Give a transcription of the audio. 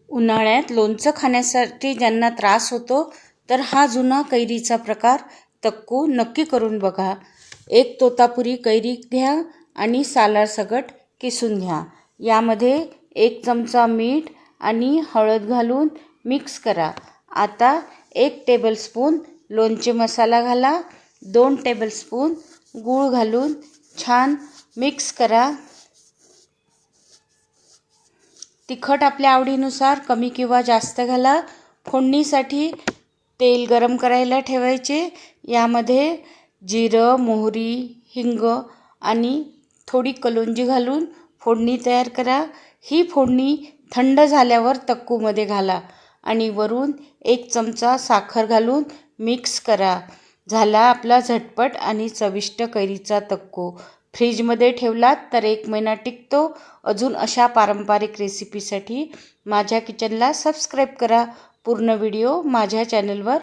उन्हाळ्यात लोणचं खाण्यासाठी ज्यांना त्रास होतो तर हा जुना कैरीचा प्रकार तक्कू नक्की करून बघा. एक तोतापुरी कैरी घ्या आणि सालासकट किसून घ्या. यामध्ये 1 चमचा मीठ आणि हळद घालून मिक्स करा. आता 1 टेबलस्पून लोणचे मसाला घाला. 2 टेबलस्पून गूळ घालून छान मिक्स करा. तिखट आपल्या आवडीनुसार कमी किंवा जास्त घाला. फोडणीसाठी तेल गरम करायला ठेवायचे. यामध्ये जिरं, मोहरी, हिंग आणि थोडी कलोंजी घालून फोडणी तयार करा. ही फोडणी थंड झाल्यावर तक्कूमध्ये घाला आणि वरून 1 चमचा साखर घालून मिक्स करा. झाला आपला झटपट आणि चविष्ट कैरीचा तक्कू. फ्रीजमध्ये ठेवलात तर 1 महिना टिकतो. अजून अशा पारंपरिक रेसिपीसाठी माझ्या किचनला सबस्क्राईब करा. पूर्ण व्हिडिओ माझ्या चॅनलवर